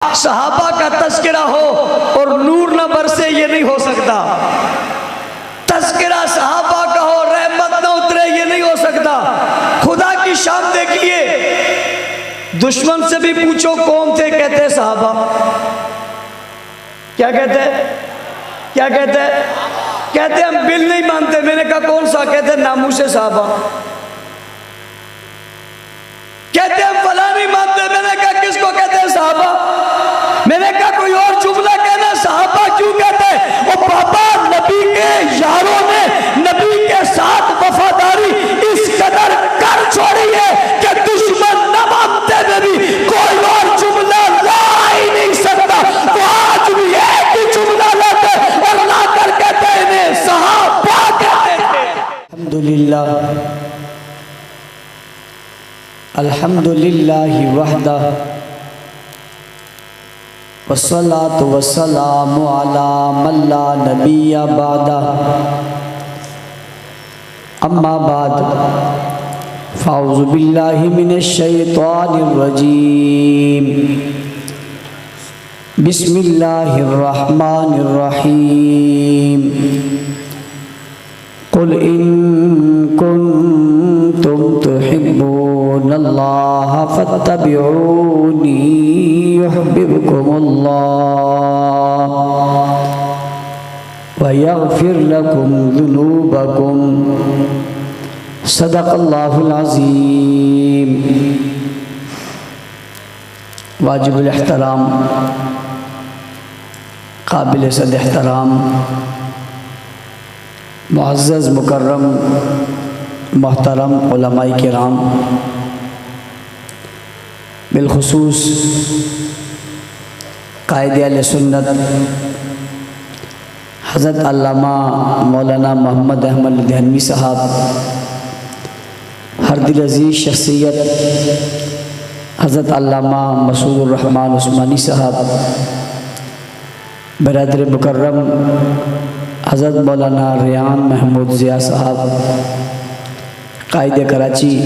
صحابہ کا تذکرہ ہو اور نور نہ برسے، یہ نہیں ہو سکتا۔ تذکرہ صحابہ کا ہو، رحمت نہ اترے، یہ نہیں ہو سکتا۔ خدا کی شان دیکھیے، دشمن سے بھی پوچھو کون تھے، کہتے ہیں صحابہ۔ کیا کہتے ہیں؟ کیا کہتے ہیں؟ کہتے ہیں ہم بل نہیں مانتے۔ میں نے کہا کون سا؟ کہتے ہیں ناموس صحابہ۔ کہتے ہیں ہم فلاں نہیں مانتے۔ میں نے کہا کس کو کہتے ہیں؟ صحابہ۔ میں نے کہا کوئی اور جملہ کہنا، صحابہ کیوں کہتے ہیں؟ وہ بابا نبی کے یاروں نے نبی کے ساتھ وفاداری اس قدر کر چھوڑی ہے کہ دشمن نہ مانتے میں بھی کوئی اور جملہ لا ہی نہیں سکتا۔ وہ آج بھی ایک ہی جملہ لاتے اور لا کر کہتے ہیں انہیں صحابہ کہتے تھے۔ الحمدللہ الحمدللہ وحدہ والصلاة والسلام علی من لا نبی بعدہ، اما بعد فاعوذ باللہ من الشیطان الرجیم، بسم اللہ الرحمن الرحیم، قل ان کنتم تحبون اللہ فاتبعونی یحببکم اللہ ویغفر لکم ذنوبکم، صدق اللہ العظیم۔ واجب الاحترام، قابل صد احترام، معزز مکرم محترم علماء کرام، بالخصوص قائد اہل سنت حضرت علامہ مولانا محمد احمد لدھیانوی صاحب، ہر دل عزیز شخصیت حضرت علامہ مسعود الرحمن عثمانی صاحب، برادر مکرم حضرت مولانا ریان محمود ضیاء صاحب، قائد کراچی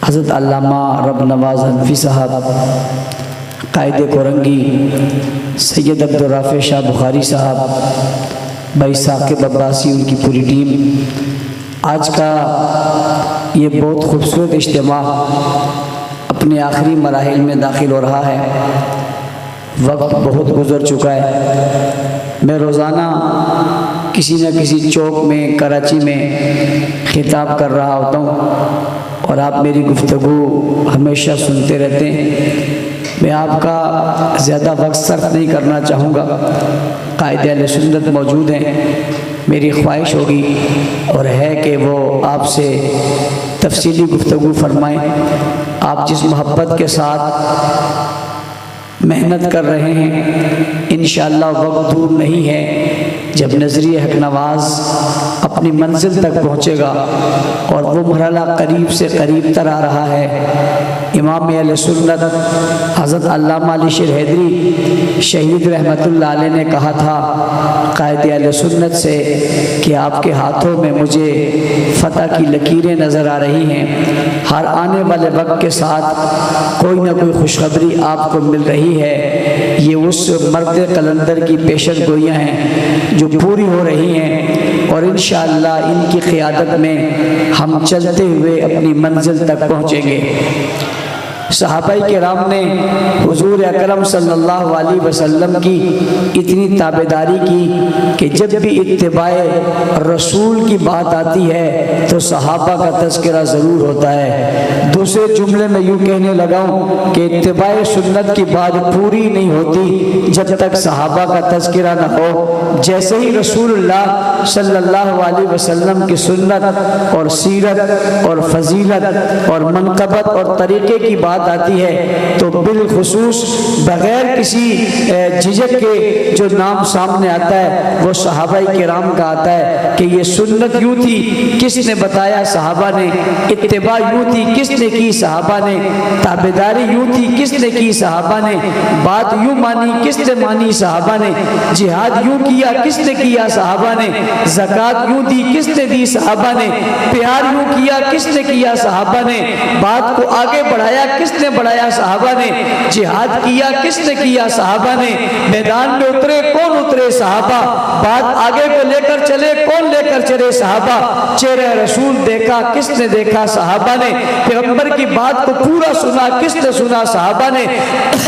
حضرت علامہ رب نواز حنفی صاحب، قائد کورنگی سید عبدالرافع شاہ بخاری صاحب، بھائی ثاقب عباسی، ان کی پوری ٹیم۔ آج کا یہ بہت خوبصورت اجتماع اپنے آخری مراحل میں داخل ہو رہا ہے، وقت بہت گزر چکا ہے۔ میں روزانہ کسی نہ کسی چوک میں کراچی میں خطاب کر رہا ہوتا ہوں اور آپ میری گفتگو ہمیشہ سنتے رہتے ہیں۔ میں آپ کا زیادہ وقت صرف نہیں کرنا چاہوں گا، قائد اہل سنت موجود ہیں، میری خواہش ہوگی اور ہے کہ وہ آپ سے تفصیلی گفتگو فرمائیں۔ آپ جس محبت کے ساتھ محنت کر رہے ہیں، انشاءاللہ وقت دور نہیں ہے جب نظریہ حق نواز اپنی منزل تک پہنچے گا اور وہ مرحلہ قریب سے قریب تر آ رہا ہے۔ امام اہل سنت حضرت علامہ علی شیر حیدری شہید رحمت اللہ علیہ نے کہا تھا قائد اہل سنت سے کہ آپ کے ہاتھوں میں مجھے فتح کی لکیریں نظر آ رہی ہیں، ہر آنے والے وقت کے ساتھ کوئی نہ کوئی خوشخبری آپ کو مل رہی ہے۔ یہ اس مرد قلندر کی پیشن گوئیاں ہیں جو پوری ہو رہی ہیں اور انشاءاللہ ان کی قیادت میں ہم چلتے ہوئے اپنی منزل تک پہنچیں گے۔ صحابہ کرام نے حضور اکرم صلی اللہ علیہ وسلم کی اتنی تابعداری کی کہ جب بھی اتباع رسول کی بات آتی ہے تو صحابہ کا تذکرہ ضرور ہوتا ہے۔ دوسرے جملے میں یوں کہنے لگا ہوں کہ اتباع سنت کی بات پوری نہیں ہوتی جب تک صحابہ کا تذکرہ نہ ہو۔ جیسے ہی رسول اللہ صلی اللہ علیہ وسلم کی سنت اور سیرت اور فضیلت اور منقبت اور طریقے کی بات آتی ہے تو بالخصوص بغیر کسی جھجک کے جو نام سامنے آتا ہے وہ صحابہ کرام کا آتا ہے کہ یہ سنت یوں تھی، کس نے بتایا؟ صحابہ نے۔ اتباع یوں تھی، کس نے کی؟ صحابہ نے۔ تابعداری یوں تھی، کس نے کی؟ صحابہ نے۔ بات یوں مانی، کس نے مانی؟ صحابہ نے۔ جہاد یوں کیا، کس نے کیا؟ صحابہ نے۔ زکوٰۃ یوں دی، کس نے دی؟ صحابہ نے۔ پیار یوں کیا، کس نے کیا؟ صحابہ نے۔ بات کو آگے بڑھایا کس کس نے بڑھایا؟ صحابہ نے۔ جہاد کیا کس نے کیا؟ صحابہ نے۔ میدان میں اترے کون اترے؟ صحابہ۔ بات آگے کو لے کر چلے کون لے کر چلے؟ صحابہ۔ چہرہ رسول دیکھا کس نے دیکھا؟ صحابہ نے۔ پیغمبر کی بات کو پورا سنا کس نے سنا؟ صحابہ نے۔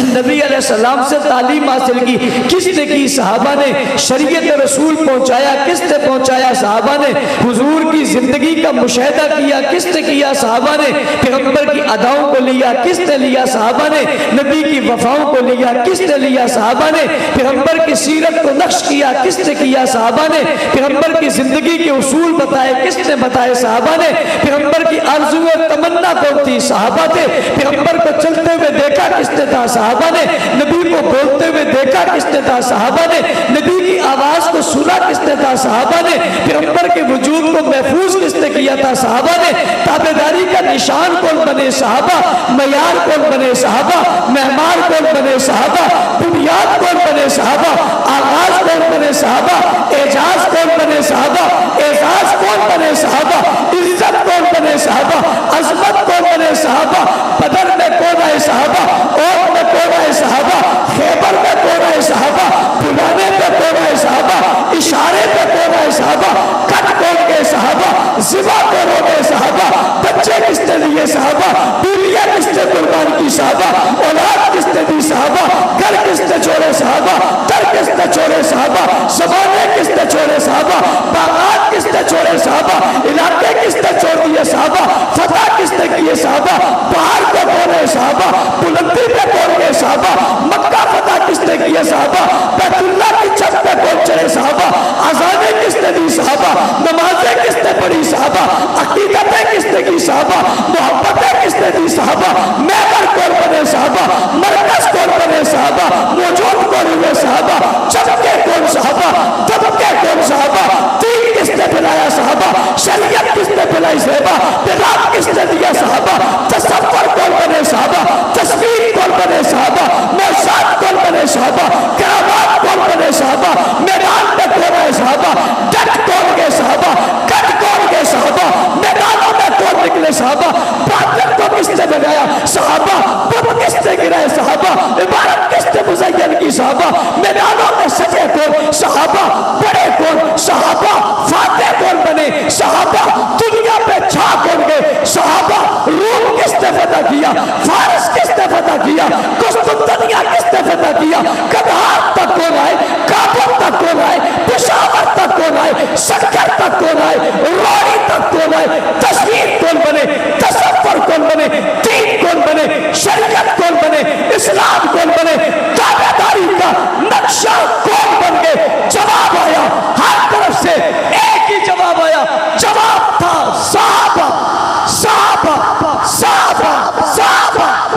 نبی علیہ السلام سے تعلیم حاصل کی کس نے کی؟ صحابہ نے۔ شریعت رسول پہنچایا کس نے پہنچایا؟ صحابہ نے۔ حضور کی زندگی کا مشاہدہ کیا کس نے کیا؟ صحابہ نے۔ پیغمبر کی اداؤں کو لیا کس نے لیا؟ صحابہ نے۔ نبی کی وفاؤں کو لیا کس نے لیا؟ صحابہ نے۔ پیغمبر کی سیرت کو نقش کیا کس نے کیا؟ صحابہ نے۔ پیغمبر کی زندگی کے اصول بتائے کس نے بتائے؟ صحابہ نے۔ پیغمبر کی آرزو و تمنا کون تھی؟ صحابہ تھے۔ پیغمبر کو چلتے ہوئے دیکھا کس نے تھا؟ صحابہ نے۔ نبی کو بولتے ہوئے دیکھا کس نے تھا؟ صحابہ نے۔ نبی کی آواز کو سنا کس نے تھا؟ صحابہ نے۔ پیغمبر کے وجود کو محفوظ کس نے کیا تھا؟ صحابہ نے۔ تابعداری کا نشان کون بنے؟ صحابہ۔ معیار کون بنے؟ صحابہ۔ معمار کون بنے؟ صحابہ۔ بنیاد کون بنے؟ صحابہ۔ آغاز کون بنے؟ صحابہ۔ اعجاز کون بنے؟ صحابہ۔ اعزاز کون بنے؟ صحابہ۔ عزت کون بنے؟ صحابہ۔ عظمت کون بنے؟ صحابہ۔ بدر میں کون آئے؟ صحابہ۔ اوت میں کون آئے؟ صحابہ۔ خیبر میں کون آئے؟ صحابہ۔ بلانے پہ کون آئے؟ صحابہ۔ اشارے پہ کون آئے؟ صحابہ۔ کٹ کون گئے؟ صحابہ۔ ذبح کون ہو گئے؟ صحابہ۔ بچے کس نے لیے؟ صحابہ۔ بیویاں کس نے قربان کی؟ صحابہ۔ اولاد کس نے دی؟ صحابہ۔ گھر کس نے چھوڑے؟ صحابہ۔ در کس نے چھوڑے؟ صحابہ۔ زمانے کس نے چھوڑے؟ صحابہ۔ باغات کس نے چھوڑے؟ صحابہ۔ علاقے کس نے چھوڑ دیے؟ صحابہ۔ فتح کس نے کیے؟ صحابہ۔ پہاڑ پہ کون ہے؟ صحابہ۔ بلندی پہ کون گئے؟ صحابہ۔ مکہ فتح کس نے کیے؟ صحابہ۔ بیت اللہ کی چھت پہ کون چڑھے؟ صحابہ۔ اذانیں کس نے دی؟ صحابہ۔ نمازیں کس نے پڑھی؟ صحابہ۔ عقیدتیں کس نے کی؟ صحابہ۔ محبتیں کس نے دی؟ صحابہ۔ محور کون بنے؟ صحابہ۔ مرکز کون بنے؟ صحابہ۔ موجود کون ہوئے؟ صحابہ۔ چمکے کون؟ صحابہ۔ دبکے کون؟ صحابہ۔ دین کس نے پھیلایا؟ صحابہ۔ شریعت کس نے پھیلائی؟ صحابہ۔ پیغام کس نے دیا؟ صحابہ۔ تصور کون بنے؟ صحابہ۔ تصویر کون بنے؟ صحابہ۔ معجزات کون بنے؟ صحابہ۔ کرامات کون بنے؟ صحابہ۔ میدان میں کون آئے؟ صحابہ۔ ڈٹ کون گئے؟ صحابہ۔ کٹ کون گئے؟ صحابہ۔ میدانوں میں کون نکلے؟ صحابہ۔ باطل کو کس نے بگایا؟ صحابہ۔ بت کس نے گرائے؟ صحابہ۔ عبادت کس نے مزین کی؟ صحابہ۔ میدانوں میں سجے کون؟ صحابہ۔ بڑے کون؟ صحابہ۔ فاتح کون بنے؟ صحابہ۔ دنیا پہ چھا کون گئے؟ صحابہ۔ روم کس نے فتح کیا؟ فارس کس نے فتح کیا؟ قسطنطنیہ کس نے فتح کیا؟ قندھار تک کون آئے؟ کابل تک کون آئے؟ پشاور تک کون آئے؟ سکر تک کون آئے؟ روڑی تک کون آئے؟ تصویر کون بنے؟ تصور کون بنے؟ دین کون بنے؟ شریعت کون بنے؟ اسلام کون بنے؟ تابعداری کا نقشہ کون بن گئے؟ جواب آیا ہر طرف سے، ایک ہی جواب آیا، جواب تھا صحابہ صحابہ صحابہ صحابہ۔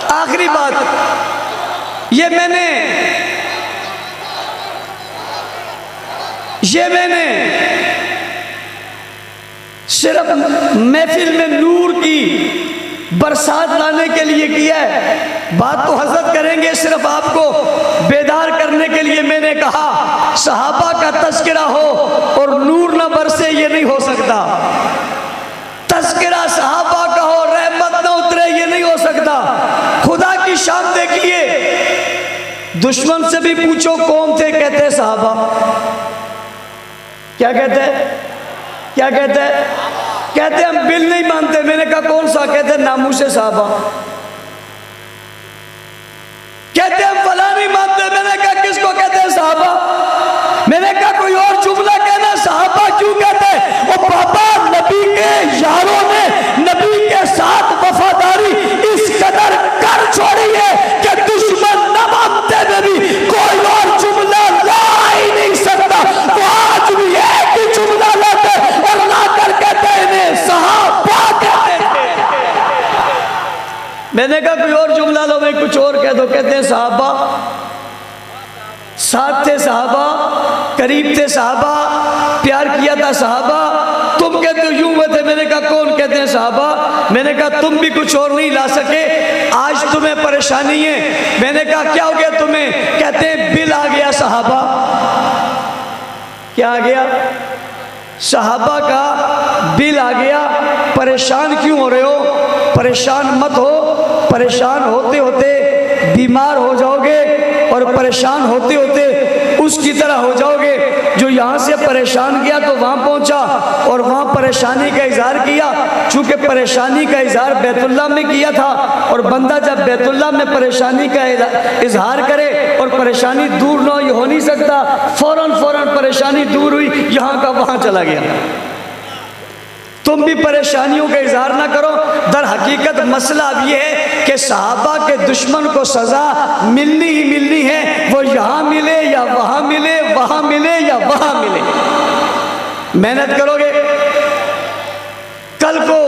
آخری بات یہ میں نے صرف محفل میں نور کی برسات لانے کے لیے کیا ہے۔ بات تو حضرت کریں گے، صرف آپ کو بیدار کرنے کے لیے میں نے کہا صحابہ کا تذکرہ ہو اور نور نہ برسے، یہ نہیں ہو سکتا۔ تذکرہ صحابہ کا ہو، رحمت نہ اترے، یہ نہیں ہو سکتا۔ خدا کی شان دیکھیے، دشمن سے بھی پوچھو کون تھے، کہتے ہیں صحابہ۔ کیا کہتے ہیں؟ کیا کہتے ہیں؟ کہتے ہیں ہم بل نہیں مانتے۔ میں نے کہا کون سا؟ کہتے ہیں ناموس صحابہ۔ کہتے ہیں ہم فلاں نہیں مانتے۔ میں نے کہا کس کو کہتے ہیں؟ صحابہ۔ میں نے کہا کوئی اور جملہ کہنا، صحابہ کیوں کہتے ہیں؟ وہ بابا نبی کے یاروں نے نبی کے ساتھ وفاداری اس قدر کر چھوڑی ہے کہ دشمن نہ مانتے نبی کوئی اور جملہ لا ہی نہیں سکتا۔ وہ آج بھی ایک ہی جملہ لاتے اور لا کر کہتے ہیں صحابہ کہتے ہیں۔ میں نے کہا کوئی اور جملہ لو، میں کچھ اور کہہ دو۔ کہتے ہیں صحابہ، ساتھ تھے صحابہ، قریب تھے صحابہ، پیار کیا تھا صحابہ۔ تم کہتے ہو یوں ہوئے تھے۔ میں نے کہا کون کہتے کہتے ہیں صحابہ میں نے کہا تم بھی کچھ اور نہیں لا سکے، آج تمہیں پریشانی ہے۔ میں نے کہا کیا ہو گیا تمہیں؟ کہتے ہیں بل آ گیا صحابہ۔ کیا آ گیا؟ صحابہ کا بل آ گیا۔ پریشان کیوں ہو رہے ہو؟ پریشان مت ہو، پریشان ہوتے ہوتے بیمار ہو جاؤ گے، اور پریشان ہوتے ہوتے اس کی طرح ہو جاؤ گے جو یہاں سے پریشان گیا تو وہاں پہنچا اور وہاں پریشانی کا اظہار کیا۔ چونکہ پریشانی کا اظہار بیت اللہ میں کیا تھا، اور بندہ جب بیت اللہ میں پریشانی کا اظہار کرے اور پریشانی دور نہ ہو نہیں سکتا، فوراً پریشانی دور ہوئی، یہاں کا وہاں چلا گیا۔ تم بھی پریشانیوں کا اظہار نہ کرو۔ در حقیقت مسئلہ اب یہ ہے کہ صحابہ کے دشمن کو سزا ملنی ہی ملنی ہے، وہ یہاں ملے یا وہاں ملے، وہاں ملے یا وہاں ملے۔ محنت کرو گے۔ کل کو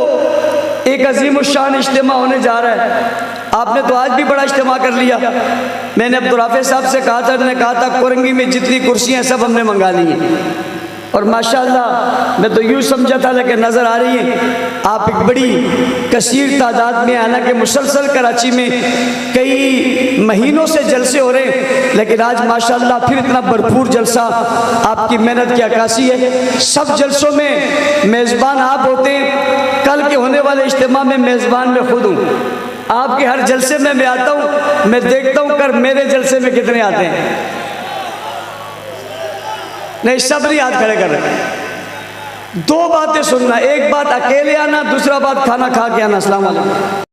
ایک عظیم الشان اجتماع ہونے جا رہا ہے، آپ نے تو آج بھی بڑا اجتماع کر لیا۔ میں نے عبدالرافع صاحب سے کہا تھا، انہوں نے کہا تھا کورنگی میں جتنی کرسیاں سب ہم نے منگا لی ہیں، اور ماشاءاللہ میں تو یوں سمجھا تھا لیکن نظر آ رہی ہے آپ ایک بڑی کثیر تعداد میں، حالانکہ مسلسل کراچی میں کئی مہینوں سے جلسے ہو رہے ہیں، لیکن آج ماشاءاللہ پھر اتنا بھرپور جلسہ آپ کی محنت کی عکاسی ہے۔ سب جلسوں میں میزبان آپ ہوتے ہیں، کل کے ہونے والے اجتماع میں میزبان میں خود ہوں۔ آپ کے ہر جلسے میں آتا ہوں، میں دیکھتا ہوں کر میرے جلسے میں کتنے آتے ہیں۔ نہیں، سب نہیں ہاتھ کھڑے کر رہے۔ دو باتیں سننا، ایک بات اکیلے آنا، دوسرا بات کھانا کھا کے آنا۔ السلام علیکم۔